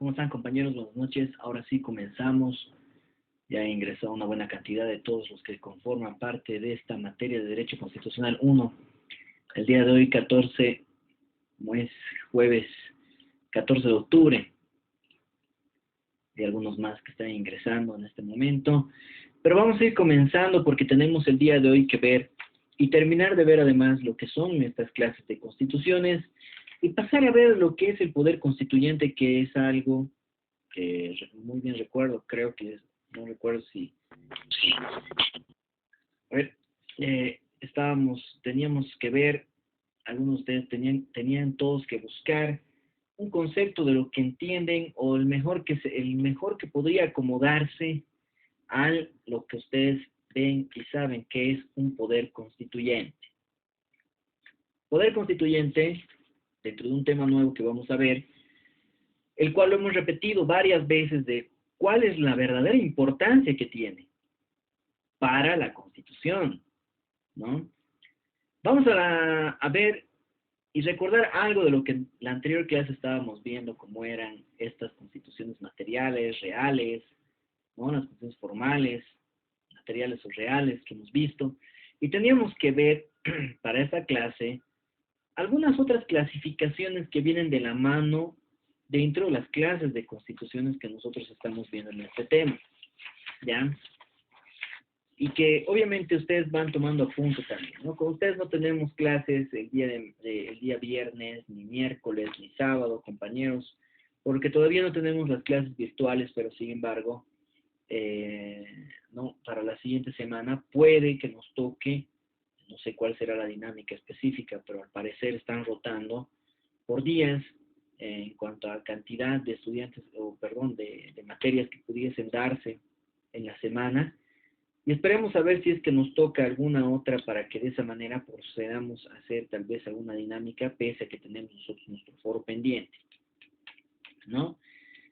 ¿Cómo están, compañeros? Buenas noches. Ahora sí comenzamos. Ya ha ingresado una buena cantidad de todos los que conforman parte de esta materia de Derecho Constitucional 1. El día de hoy, 14, como es jueves 14 de octubre. Hay algunos más que están ingresando en este momento. Pero vamos a ir comenzando porque tenemos el día de hoy que ver y terminar de ver además lo que son estas clases de constituciones y pasar a ver lo que es el poder constituyente, que es algo que muy bien recuerdo, creo que no recuerdo si... A ver, teníamos que ver, algunos de ustedes tenían todos que buscar un concepto de lo que entienden o el mejor que podría acomodarse a lo que ustedes ven y saben que es un poder constituyente. Poder constituyente, dentro de un tema nuevo que vamos a ver, el cual lo hemos repetido varias veces de cuál es la verdadera importancia que tiene para la Constitución, ¿no? Vamos a ver y recordar algo de lo que en la anterior clase estábamos viendo, cómo eran estas constituciones materiales, reales, ¿no? Las constituciones formales, materiales o reales que hemos visto, y teníamos que ver para esta clase algunas otras clasificaciones que vienen de la mano dentro de las clases de constituciones que nosotros estamos viendo en este tema, ¿ya? Y que obviamente ustedes van tomando apunte también, ¿no? Como ustedes no tenemos clases el día viernes, ni miércoles, ni sábado, compañeros, porque todavía no tenemos las clases virtuales, pero sin embargo, no, para la siguiente semana puede que nos toque, no sé cuál será la dinámica específica, pero al parecer están rotando por días en cuanto a cantidad de estudiantes, o perdón, de materias que pudiesen darse en la semana. Y esperemos a ver si es que nos toca alguna otra para que de esa manera procedamos a hacer tal vez alguna dinámica, pese a que tenemos nosotros nuestro foro pendiente, ¿no?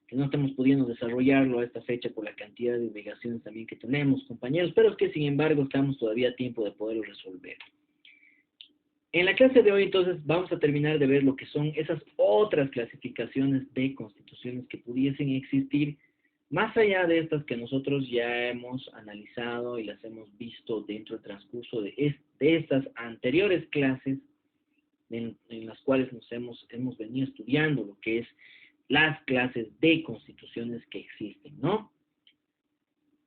Que no estamos pudiendo desarrollarlo a esta fecha por la cantidad de obligaciones también que tenemos, compañeros, pero es que sin embargo estamos todavía a tiempo de poderlo resolver. En la clase de hoy, entonces, vamos a terminar de ver lo que son esas otras clasificaciones de constituciones que pudiesen existir, más allá de estas que nosotros ya hemos analizado y las hemos visto dentro del transcurso de estas anteriores clases, en las cuales hemos venido estudiando lo que es las clases de constituciones que existen, ¿no?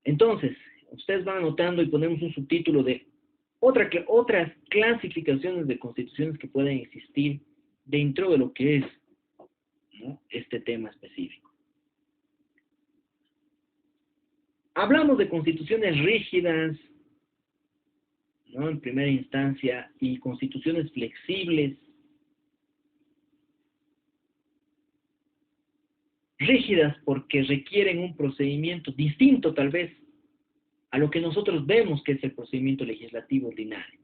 Entonces, ustedes van anotando y ponemos un subtítulo de otras clasificaciones de constituciones que pueden existir dentro de lo que es, ¿no?, este tema específico. Hablamos de constituciones rígidas, ¿no?, en primera instancia, y constituciones flexibles. Rígidas porque requieren un procedimiento distinto tal vez a lo que nosotros vemos que es el procedimiento legislativo ordinario,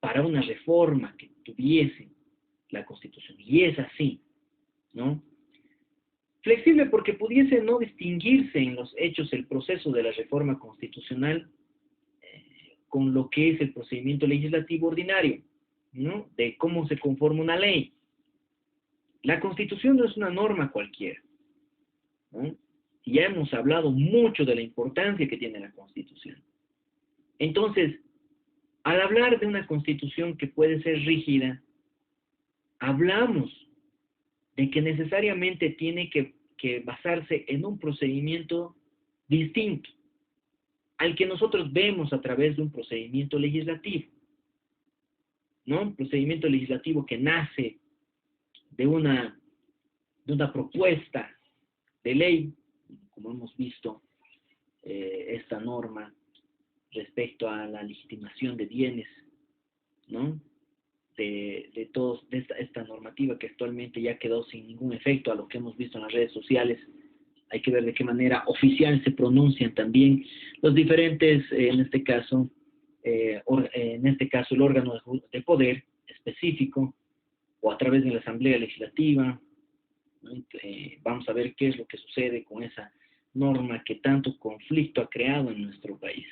para una reforma que tuviese la Constitución, y es así, ¿no? Flexible porque pudiese no distinguirse en los hechos el proceso de la reforma constitucional con lo que es el procedimiento legislativo ordinario, ¿no?, de cómo se conforma una ley. La Constitución no es una norma cualquiera, ¿no? Y ya hemos hablado mucho de la importancia que tiene la Constitución. Entonces, al hablar de una Constitución que puede ser rígida, hablamos de que necesariamente tiene que basarse en un procedimiento distinto al que nosotros vemos a través de un procedimiento legislativo, ¿no? Un procedimiento legislativo que nace de una propuesta de ley, como hemos visto, esta norma respecto a la legitimación de bienes, ¿no?, de esta normativa que actualmente ya quedó sin ningún efecto a lo que hemos visto en las redes sociales. Hay que ver de qué manera oficial se pronuncian también los diferentes, en este caso el órgano de poder específico, o a través de la Asamblea Legislativa, ¿no? Vamos a ver qué es lo que sucede con esa norma que tanto conflicto ha creado en nuestro país,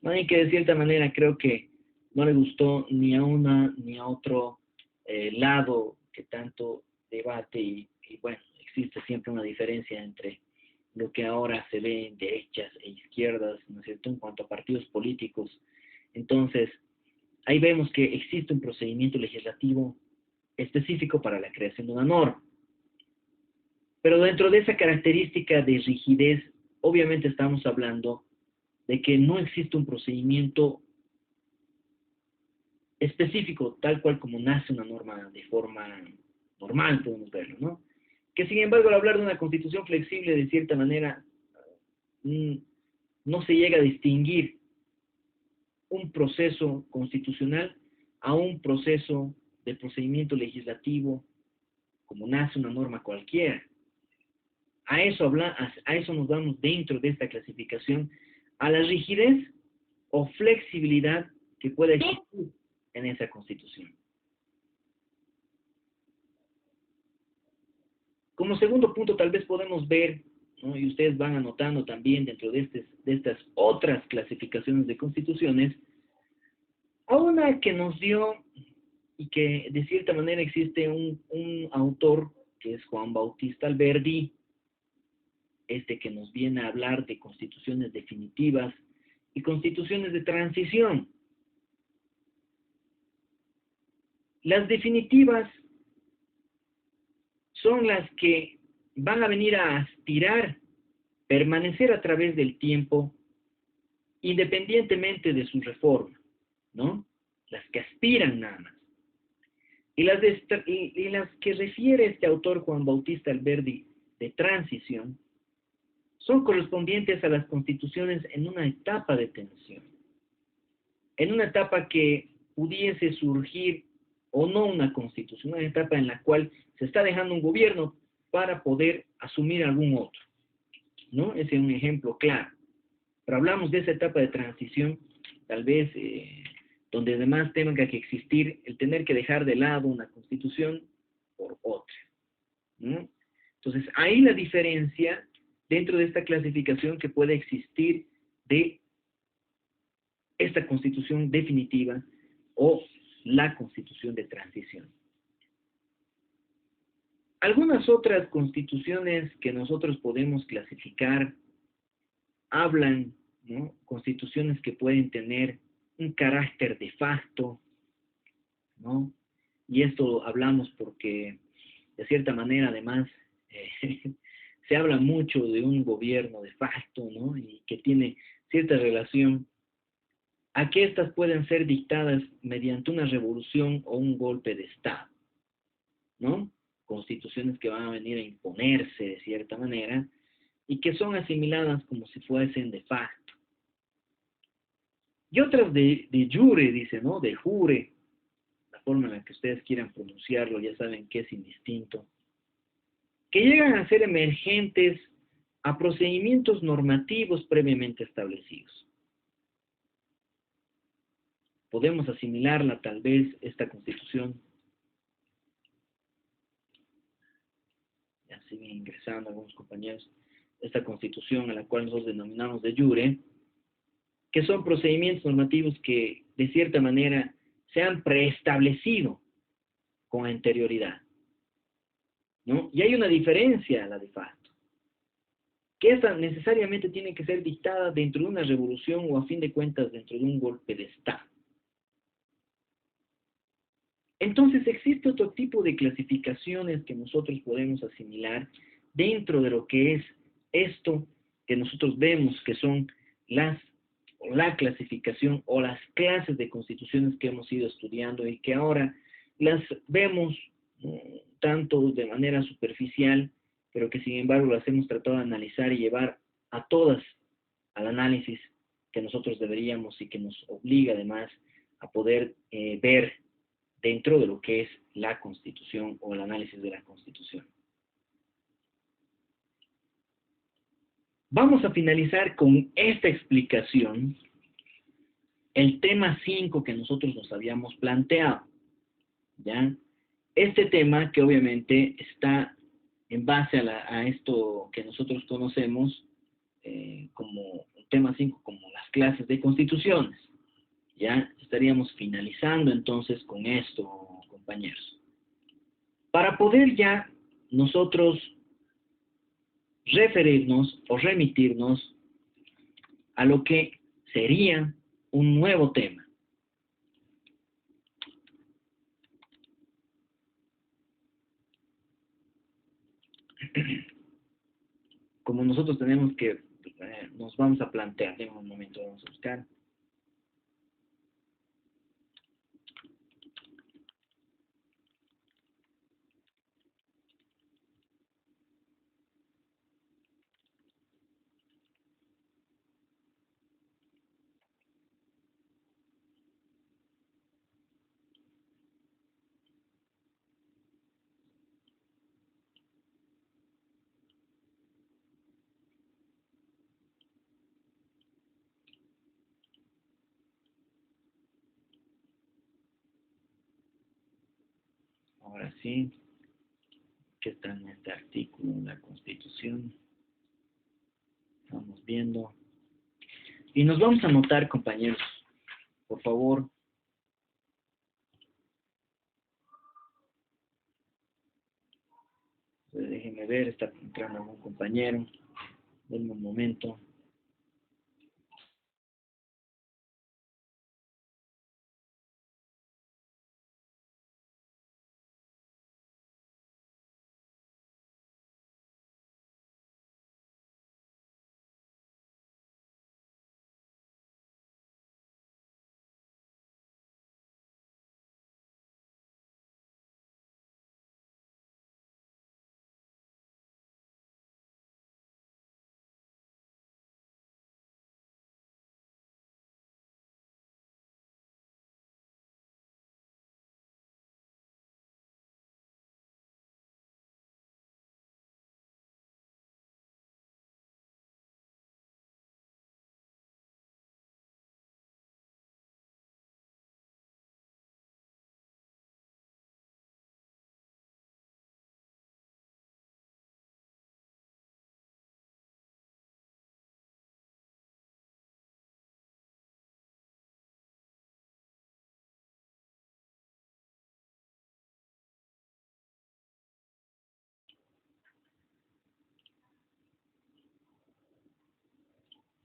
¿no? Y que de cierta manera creo que no le gustó ni a una ni a otro lado que tanto debate y bueno, existe siempre una diferencia entre lo que ahora se ve en derechas e izquierdas, ¿no es cierto?, en cuanto a partidos políticos. Entonces, ahí vemos que existe un procedimiento legislativo específico para la creación de una norma. Pero dentro de esa característica de rigidez, obviamente estamos hablando de que no existe un procedimiento específico, tal cual como nace una norma de forma normal, podemos verlo, ¿no? Que sin embargo, al hablar de una constitución flexible, de cierta manera, no se llega a distinguir un proceso constitucional a un proceso de procedimiento legislativo, como nace una norma cualquiera. A eso nos vamos dentro de esta clasificación, a la rigidez o flexibilidad que puede existir en esa constitución. Como segundo punto, tal vez podemos ver, ¿no?, y ustedes van anotando también dentro de estas otras clasificaciones de constituciones, a una que nos dio y que de cierta manera existe un autor que es Juan Bautista Alberdi, que nos viene a hablar de constituciones definitivas y constituciones de transición. Las definitivas son las que van a venir a aspirar, permanecer a través del tiempo, independientemente de su reforma, ¿no? Las que aspiran nada más. Y las que refiere este autor Juan Bautista Alberdi de transición son correspondientes a las constituciones en una etapa de tensión, en una etapa que pudiese surgir o no una constitución, una etapa en la cual se está dejando un gobierno para poder asumir algún otro, ¿no? Ese es un ejemplo claro. Pero hablamos de esa etapa de transición, tal vez donde además tenga que existir el tener que dejar de lado una constitución por otra, ¿no? Entonces, ahí la diferencia dentro de esta clasificación que puede existir de esta constitución definitiva o la constitución de transición. Algunas otras constituciones que nosotros podemos clasificar hablan, ¿no?, constituciones que pueden tener un carácter de facto, ¿no? Y esto hablamos porque, de cierta manera, además, se habla mucho de un gobierno de facto, ¿no?, y que tiene cierta relación a que estas pueden ser dictadas mediante una revolución o un golpe de Estado, ¿no? Constituciones que van a venir a imponerse de cierta manera y que son asimiladas como si fuesen de facto. Y otras de jure, dice, ¿no?, de jure, la forma en la que ustedes quieran pronunciarlo, ya saben que es indistinto, que llegan a ser emergentes a procedimientos normativos previamente establecidos. Podemos asimilarla tal vez, esta constitución, ya siguen ingresando algunos compañeros, esta constitución a la cual nosotros denominamos de jure, que son procedimientos normativos que de cierta manera se han preestablecido con anterioridad, ¿no? Y hay una diferencia a la de facto, que esta necesariamente tiene que ser dictada dentro de una revolución o a fin de cuentas dentro de un golpe de Estado. Entonces existe otro tipo de clasificaciones que nosotros podemos asimilar dentro de lo que es esto que nosotros vemos que son la clasificación o las clases de constituciones que hemos ido estudiando y que ahora las vemos tanto de manera superficial, pero que sin embargo las hemos tratado de analizar y llevar a todas al análisis que nosotros deberíamos y que nos obliga además a poder ver dentro de lo que es la Constitución o el análisis de la Constitución. Vamos a finalizar con esta explicación el tema 5 que nosotros nos habíamos planteado, ¿ya? Este tema que obviamente está en base a esto que nosotros conocemos como el tema 5, como las clases de constituciones. Ya estaríamos finalizando entonces con esto, compañeros. Para poder ya nosotros referirnos o remitirnos a lo que sería un nuevo tema. Como nosotros tenemos que, nos vamos a plantear, en un momento vamos a buscar. Ahora sí, que está en este artículo de la Constitución. Estamos viendo. Y nos vamos a anotar, compañeros, por favor. Déjenme ver, está entrando algún compañero. Denme un momento.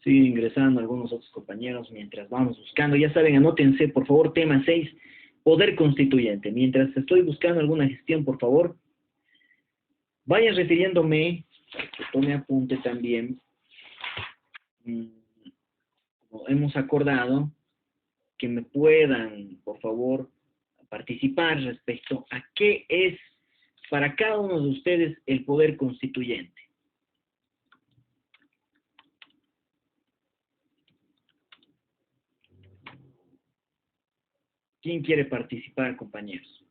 Siguen ingresando algunos otros compañeros mientras vamos buscando. Ya saben, anótense, por favor, tema 6, poder constituyente. Mientras estoy buscando alguna gestión, por favor, vayan refiriéndome, que tome apunte también, como hemos acordado, que me puedan, por favor, participar respecto a qué es para cada uno de ustedes el poder constituyente. ¿Quién quiere participar, compañeros?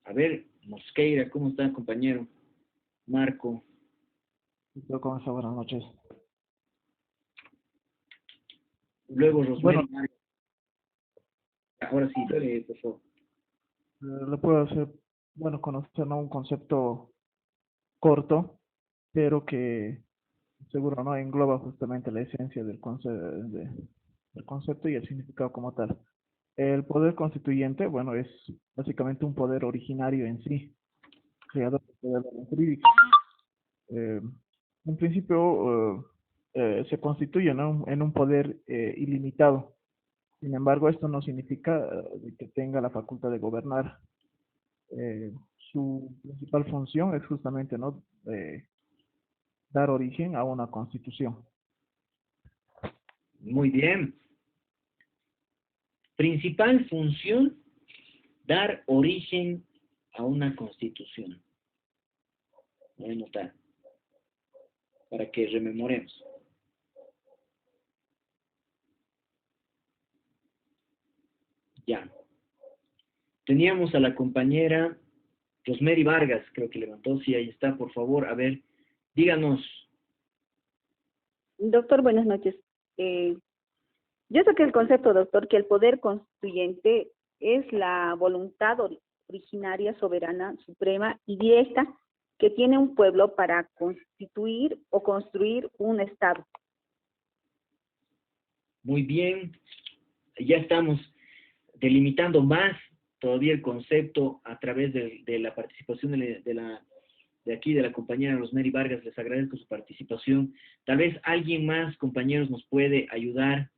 A ver, Mosqueira, ¿cómo está, compañero? Marco. ¿Cómo está? Buenas noches. Luego Rosmary. Bueno, Ahora sí, por favor. le puedo hacer, bueno, conocer, ¿no?, un concepto corto, pero que seguro no engloba justamente la esencia del concepto y el significado como tal. El poder constituyente, bueno, es básicamente un poder originario en sí, creado por el orden jurídico. Eh, en principio, se constituye, ¿no?, en un poder ilimitado. Sin embargo, esto no significa que tenga la facultad de gobernar. Eh, su principal función es justamente, ¿no?, dar origen a una constitución. Muy bien. Principal función, dar origen a una constitución. Voy a anotar, para que rememoremos. Ya. Teníamos a la compañera Rosmary Vargas, creo que levantó, sí, ahí está, por favor, a ver, díganos. Doctor, buenas noches. Eh, yo saqué el concepto, doctor, que el poder constituyente es la voluntad originaria, soberana, suprema y directa que tiene un pueblo para constituir o construir un Estado. Muy bien, ya estamos delimitando más todavía el concepto a través de la participación de aquí, de la compañera Rosemary Vargas. Les agradezco su participación. Tal vez alguien más, compañeros, nos puede ayudar.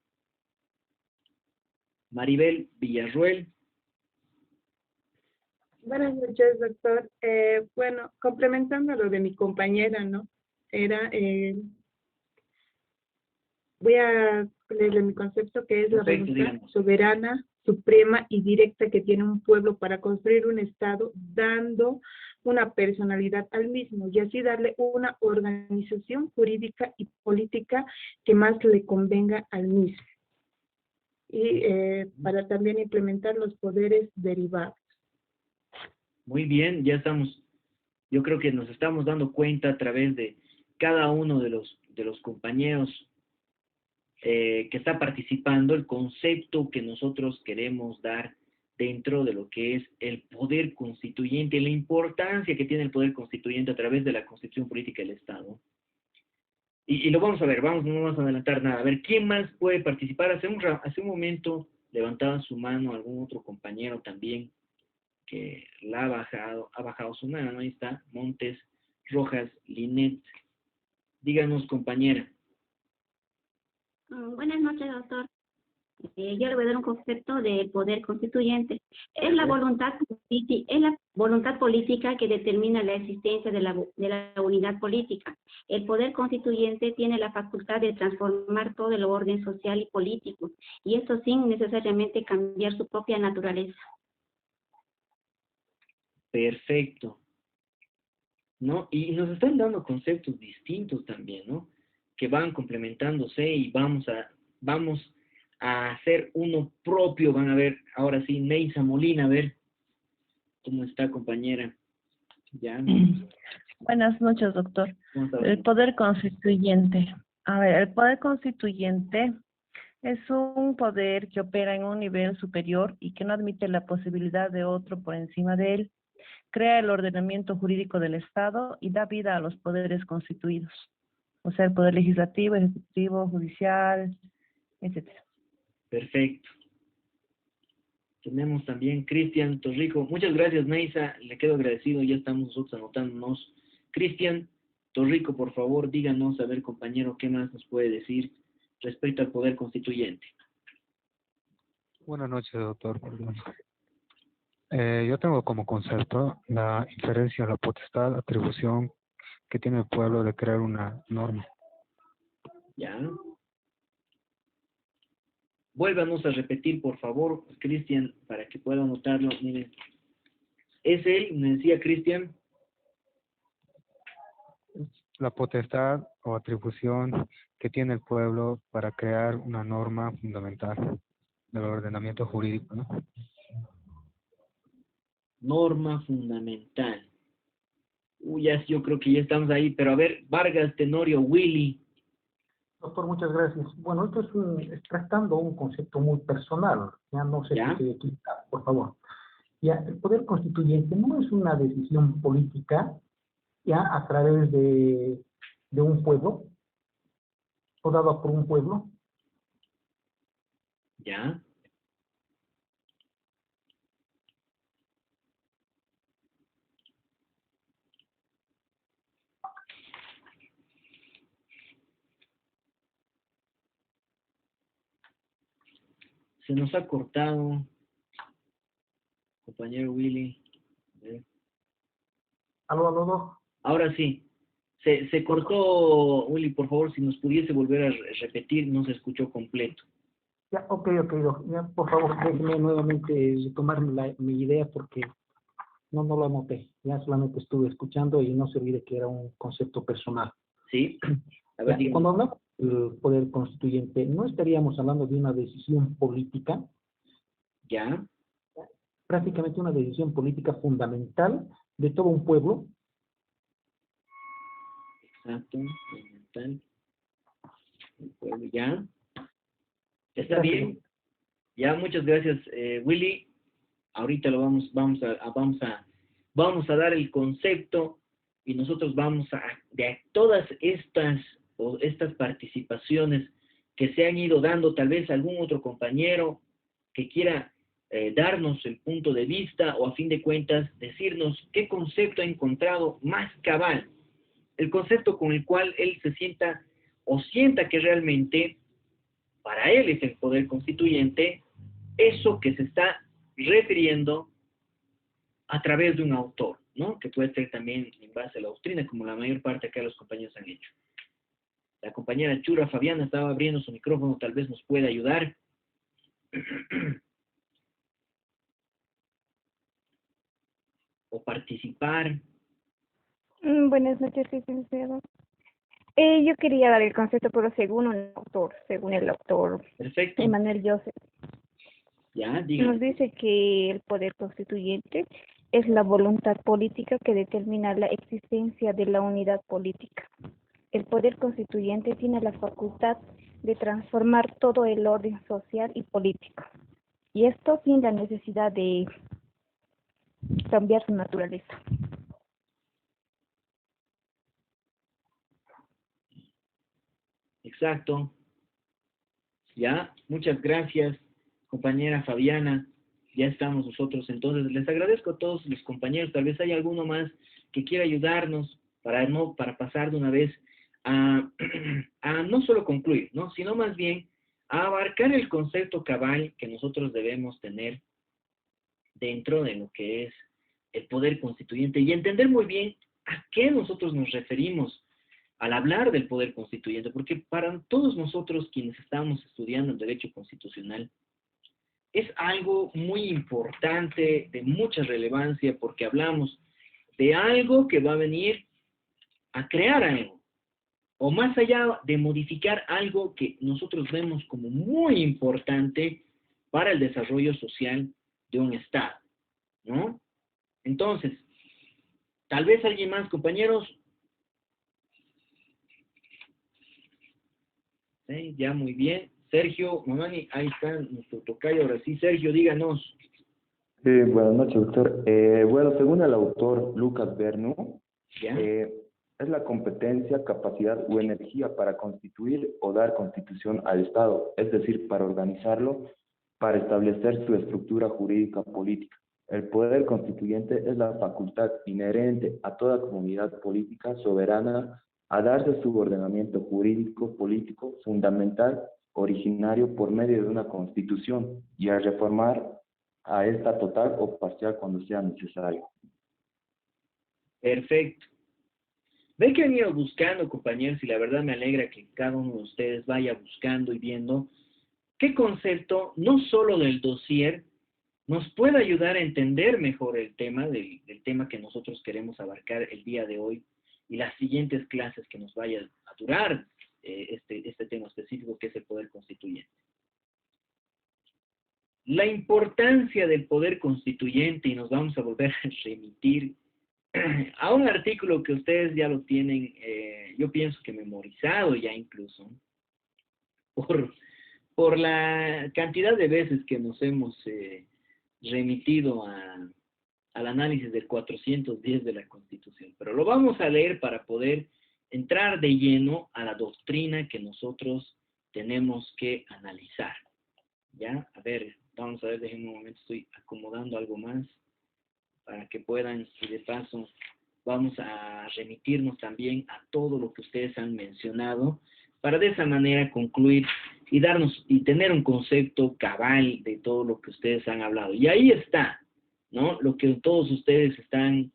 Maribel Villarruel. Buenas noches, doctor. Bueno, complementando lo de mi compañera, ¿no? Voy a leerle mi concepto, que es la Perfecto, voluntad díganos. soberana, suprema y directa que tiene un pueblo para construir un Estado, dando una personalidad al mismo y así darle una organización jurídica y política que más le convenga al mismo. Y para también implementar los poderes derivados. Muy bien, ya estamos, yo creo que nos estamos dando cuenta a través de cada uno de los compañeros que está participando, el concepto que nosotros queremos dar dentro de lo que es el poder constituyente, la importancia que tiene el poder constituyente a través de la Constitución Política del Estado. Y lo vamos a ver, no vamos a adelantar nada. A ver, ¿quién más puede participar? Hace un momento levantaba su mano algún otro compañero también que la ha bajado su mano. Ahí está, Montes Rojas Linet. Díganos, compañera. Buenas noches, doctor. Yo le voy a dar un concepto del poder constituyente. Es la voluntad política que determina la existencia de la unidad política. El poder constituyente tiene la facultad de transformar todo el orden social y político, y esto sin necesariamente cambiar su propia naturaleza. Perfecto. ¿No? Y nos están dando conceptos distintos también, ¿no? Que van complementándose y vamos a hacer uno propio. Van a ver, ahora sí, Neisa Molina, a ver cómo está, compañera. Ya. Buenas noches, doctor. ¿Cómo está? El poder constituyente. A ver, el poder constituyente es un poder que opera en un nivel superior y que no admite la posibilidad de otro por encima de él. Crea el ordenamiento jurídico del Estado y da vida a los poderes constituidos. O sea, el poder legislativo, ejecutivo, judicial, etcétera. Perfecto. Tenemos también Cristian Torrico. Muchas gracias, Neisa. Le quedo agradecido. Ya estamos nosotros anotándonos. Cristian Torrico, por favor, díganos, a ver, compañero, qué más nos puede decir respecto al poder constituyente. Buenas noches, doctor. Yo tengo como concepto la inferencia, la potestad, atribución que tiene el pueblo de crear una norma. Ya. Vuélvanos a repetir, por favor, Cristian, para que pueda anotarlo. Miren, es él, me decía Cristian. La potestad o atribución que tiene el pueblo para crear una norma fundamental del ordenamiento jurídico, ¿no? Norma fundamental. Yo creo que ya estamos ahí, pero a ver, Vargas, Tenorio, Willy. Doctor, muchas gracias. Bueno, esto es tratando un concepto muy personal. Ya no sé ¿Ya? si se quita, por favor. Ya, el poder constituyente no es una decisión política ya a través de un pueblo o dada por un pueblo. Ya. Se nos ha cortado, compañero Willy. Aló. Ahora sí. Se cortó, Willy, por favor, si nos pudiese volver a repetir, no se escuchó completo. Ya, ok, doc. Ya, por favor, déjeme nuevamente retomar mi idea porque no lo anoté. Ya solamente estuve escuchando y no se olvide que era un concepto personal. ¿Sí? A ver, dígame. Cuando hablamos del poder constituyente, no estaríamos hablando de una decisión política, Ya. prácticamente una decisión política fundamental de todo un pueblo. Exacto. Fundamental. El pueblo, ya. Está bien. Ya, muchas gracias, Willy. Ahorita lo vamos a dar el concepto y nosotros vamos de todas estas participaciones que se han ido dando, tal vez algún otro compañero que quiera darnos el punto de vista o a fin de cuentas decirnos qué concepto ha encontrado más cabal, el concepto con el cual él se sienta o sienta que realmente para él es el poder constituyente, eso que se está refiriendo a través de un autor, ¿no? Que puede ser también en base a la doctrina, como la mayor parte acá de los compañeros han hecho. La compañera Chura Fabiana estaba abriendo su micrófono, tal vez nos pueda ayudar. O participar. Buenas noches, licenciado. Yo quería dar el concepto, pero según el autor Perfecto. Emmanuel Joseph. Ya, dígame. Nos dice que el poder constituyente es la voluntad política que determina la existencia de la unidad política. El poder constituyente tiene la facultad de transformar todo el orden social y político, y esto sin la necesidad de cambiar su naturaleza. Exacto. Ya, muchas gracias, compañera Fabiana. Ya estamos nosotros. Entonces, les agradezco a todos los compañeros. Tal vez hay alguno más que quiera ayudarnos para pasar de una vez a no solo concluir, ¿no? Sino más bien a abarcar el concepto cabal que nosotros debemos tener dentro de lo que es el poder constituyente y entender muy bien a qué nosotros nos referimos al hablar del poder constituyente, porque para todos nosotros quienes estamos estudiando el derecho constitucional, es algo muy importante, de mucha relevancia, porque hablamos de algo que va a venir a crear algo, o más allá de modificar algo que nosotros vemos como muy importante para el desarrollo social de un Estado, ¿no? Entonces, tal vez alguien más, compañeros. ¿Sí? Ya, muy bien. Sergio Mamani, ahí está nuestro tocayo. Ahora sí, Sergio, díganos. Sí, buenas noches, doctor. Bueno, según el autor Lucas Bernu, es la competencia, capacidad o energía para constituir o dar constitución al Estado, es decir, para organizarlo, para establecer su estructura jurídica política. El poder constituyente es la facultad inherente a toda comunidad política soberana a darse su ordenamiento jurídico político fundamental originario por medio de una constitución y a reformar a esta total o parcial cuando sea necesario. Perfecto. Ve que han ido buscando, compañeros, y la verdad me alegra que cada uno de ustedes vaya buscando y viendo qué concepto, no solo del dossier, nos puede ayudar a entender mejor el tema del tema que nosotros queremos abarcar el día de hoy y las siguientes clases que nos vayan a durar este tema específico que es el poder constituyente. La importancia del poder constituyente, y nos vamos a volver a remitir a un artículo que ustedes ya lo tienen, yo pienso que memorizado ya incluso, por la cantidad de veces que nos hemos remitido al análisis del 410 de la Constitución. Pero lo vamos a leer para poder entrar de lleno a la doctrina que nosotros tenemos que analizar. ¿Ya? A ver, vamos a ver, déjenme un momento, estoy acomodando algo más para que puedan, y de paso vamos a remitirnos también a todo lo que ustedes han mencionado, para de esa manera concluir y darnos y tener un concepto cabal de todo lo que ustedes han hablado. Y ahí está, ¿no? Lo que todos ustedes están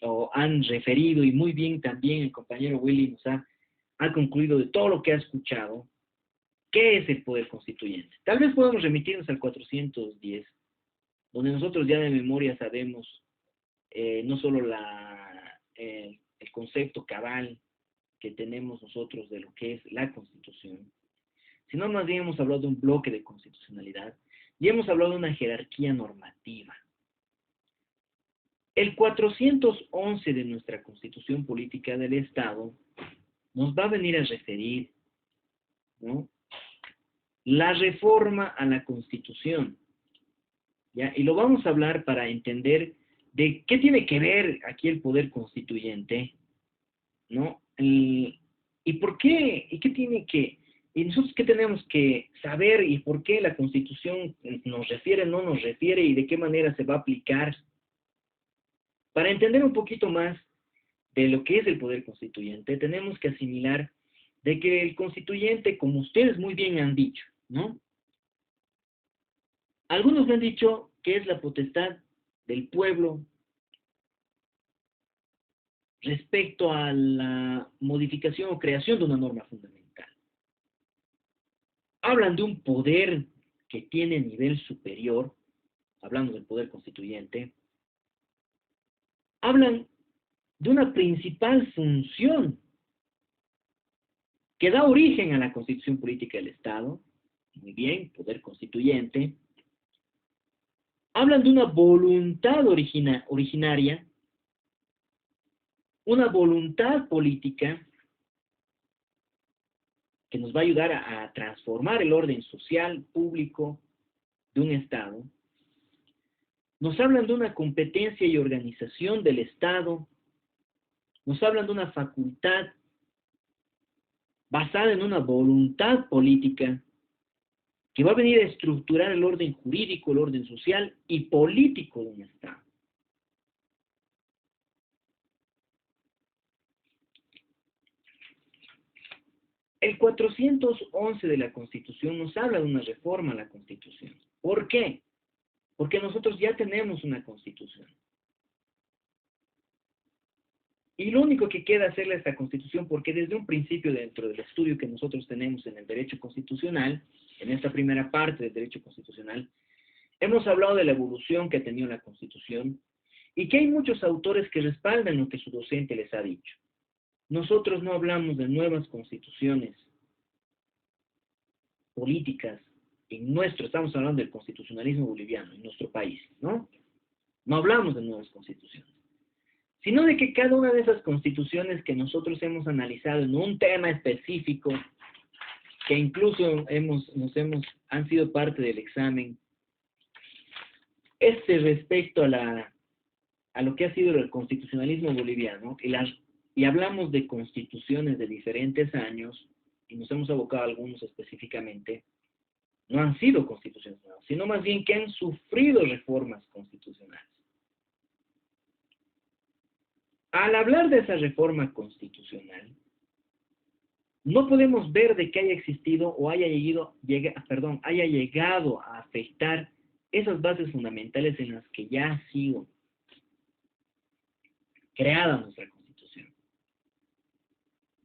o han referido, y muy bien también el compañero Willy nos ha concluido de todo lo que ha escuchado. ¿Qué es el poder constituyente? Tal vez podemos remitirnos al 410, donde nosotros ya de memoria sabemos no solo el concepto cabal que tenemos nosotros de lo que es la Constitución, sino más bien hemos hablado de un bloque de constitucionalidad y hemos hablado de una jerarquía normativa. El 411 de nuestra Constitución Política del Estado nos va a venir a referir, ¿no?, la reforma a la Constitución, ¿ya? Y lo vamos a hablar para entender de qué tiene que ver aquí el poder constituyente, ¿no? Y por qué, y qué tiene que, ¿Y nosotros qué tenemos que saber y por qué la Constitución nos refiere, no nos refiere y de qué manera se va a aplicar? Para entender un poquito más de lo que es el poder constituyente, tenemos que asimilar de que el constituyente, como ustedes muy bien han dicho, ¿no? Algunos me han dicho que es la potestad del pueblo respecto a la modificación o creación de una norma fundamental. Hablan de un poder que tiene nivel superior, hablando del poder constituyente, hablan de una principal función que da origen a la constitución política del Estado, muy bien, poder constituyente, hablan de una voluntad originaria, una voluntad política que nos va a ayudar a transformar el orden social, público de un Estado. Nos hablan de una competencia y organización del Estado. Nos hablan de una facultad basada en una voluntad política que va a venir a estructurar el orden jurídico, el orden social y político de un Estado. El 411 de la Constitución nos habla de una reforma a la Constitución. ¿Por qué? Porque nosotros ya tenemos una Constitución. Y lo único que queda hacerle a esta Constitución, porque desde un principio dentro del estudio que nosotros tenemos en el derecho constitucional, en esta primera parte del derecho constitucional, hemos hablado de la evolución que ha tenido la Constitución y que hay muchos autores que respaldan lo que su docente les ha dicho. Nosotros no hablamos de nuevas constituciones políticas estamos hablando del constitucionalismo boliviano en nuestro país, ¿no? No hablamos de nuevas constituciones, sino de que cada una de esas constituciones que nosotros hemos analizado en un tema específico, que incluso han sido parte del examen, respecto a lo que ha sido el constitucionalismo boliviano, y hablamos de constituciones de diferentes años, y nos hemos abocado a algunos específicamente, no han sido constituciones nuevas, sino más bien que han sufrido reformas constitucionales. Al hablar de esa reforma constitucional, no podemos ver de que haya existido o haya llegado a afectar esas bases fundamentales en las que ya ha sido creada nuestra Constitución.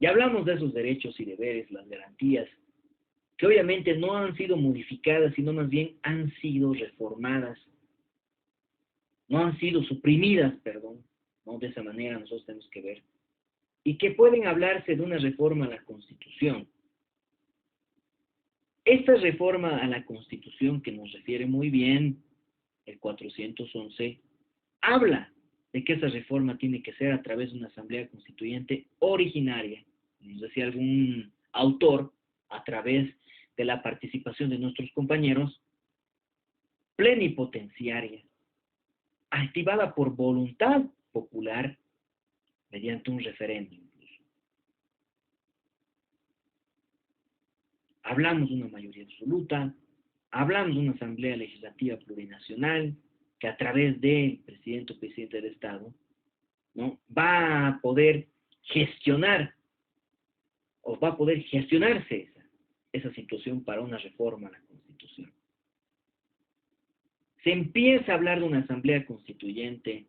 Ya hablamos de esos derechos y deberes, las garantías, que obviamente no han sido modificadas, sino más bien han sido reformadas, no han sido suprimidas, perdón, no de esa manera nosotros tenemos que ver, y que pueden hablarse de una reforma a la Constitución. Esta reforma a la Constitución que nos refiere muy bien el 411, habla de que esa reforma tiene que ser a través de una asamblea constituyente originaria, nos decía algún autor, a través de la participación de nuestros compañeros, plenipotenciaria, activada por voluntad popular mediante un referéndum incluso. Hablamos de una mayoría absoluta, hablamos de una asamblea legislativa plurinacional que a través del presidente o presidente del Estado, ¿no?, va a poder gestionar o va a poder gestionarse esa situación para una reforma a la Constitución. Se empieza a hablar de una asamblea constituyente,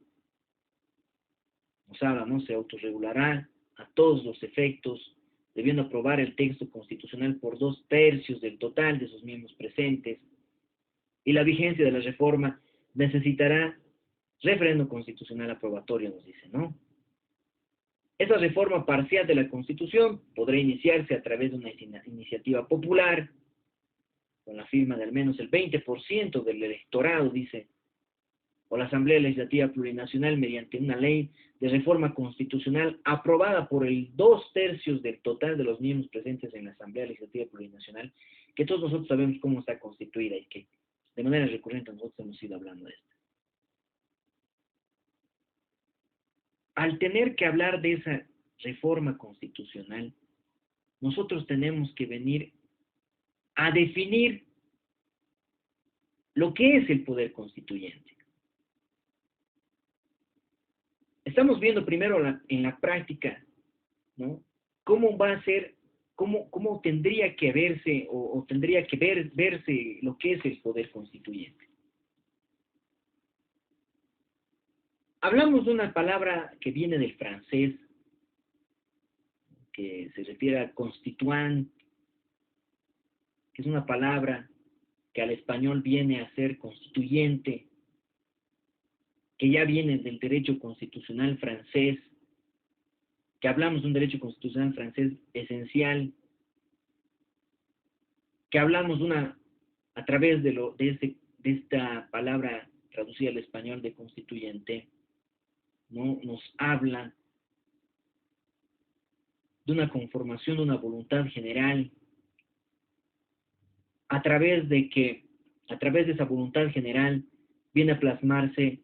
nos habla, ¿no?, se autorregulará a todos los efectos, debiendo aprobar el texto constitucional por 2/3 del total de sus miembros presentes, y la vigencia de la reforma necesitará referéndum constitucional aprobatorio, nos dice, ¿no? Esa reforma parcial de la Constitución podrá iniciarse a través de una iniciativa popular, con la firma de al menos el 20% del electorado, dice, o la Asamblea Legislativa Plurinacional mediante una ley de reforma constitucional aprobada por el 2/3 del total de los miembros presentes en la Asamblea Legislativa Plurinacional, que todos nosotros sabemos cómo está constituida y que de manera recurrente nosotros hemos ido hablando de esto. Al tener que hablar de esa reforma constitucional, nosotros tenemos que venir a definir lo que es el poder constituyente. Estamos viendo primero en la práctica, ¿no? Cómo va a ser, cómo tendría que verse o tendría que verse lo que es el poder constituyente. Hablamos de una palabra que viene del francés, que se refiere a constituant, que es una palabra que al español viene a ser constituyente, que ya viene del derecho constitucional francés, que hablamos de un derecho constitucional francés esencial, que hablamos a través de esta palabra traducida al español de constituyente, ¿no? Nos habla de una conformación, de una voluntad general, a través de esa voluntad general viene a plasmarse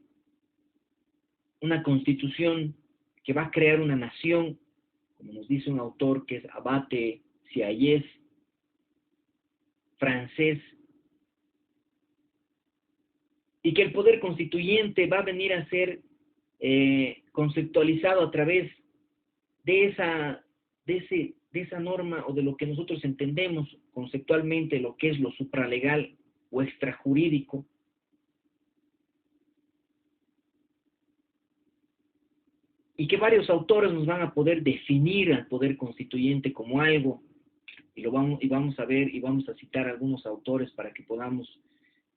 una constitución que va a crear una nación, como nos dice un autor que es Abate Sieyès, francés, y que el poder constituyente va a venir a ser conceptualizado a través de esa norma o de lo que nosotros entendemos conceptualmente lo que es lo supralegal o extrajurídico, y que varios autores nos van a poder definir al poder constituyente como algo, y vamos a ver y vamos a citar algunos autores para que podamos,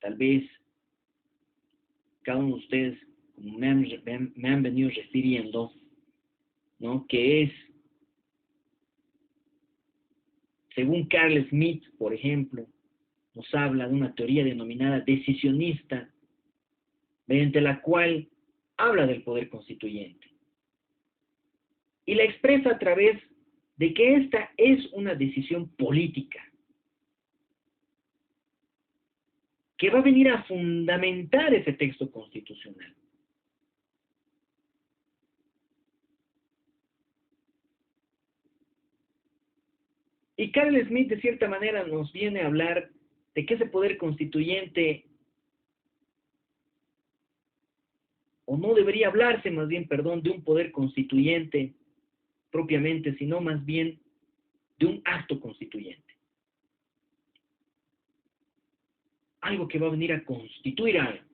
tal vez, cada uno de ustedes, como me han venido refiriendo, ¿no? Que es, según Carl Smith, por ejemplo, nos habla de una teoría denominada decisionista, mediante la cual habla del poder constituyente. Y la expresa a través de que esta es una decisión política, que va a venir a fundamentar ese texto constitucional. Y Carl Smith, de cierta manera, nos viene a hablar de que ese poder constituyente, o no debería hablarse más bien, perdón, de un poder constituyente propiamente, sino más bien de un acto constituyente. Algo que va a venir a constituir algo.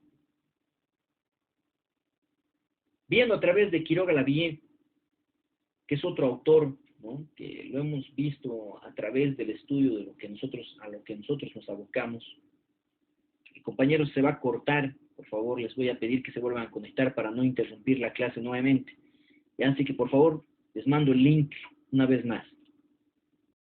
Viendo a través de Quiroga Lavie, que es otro autor, ¿no? Que lo hemos visto a través del estudio de a lo que nosotros nos abocamos. Y compañeros, se va a cortar, por favor, les voy a pedir que se vuelvan a conectar para no interrumpir la clase nuevamente. Y así que por favor, les mando el link una vez más.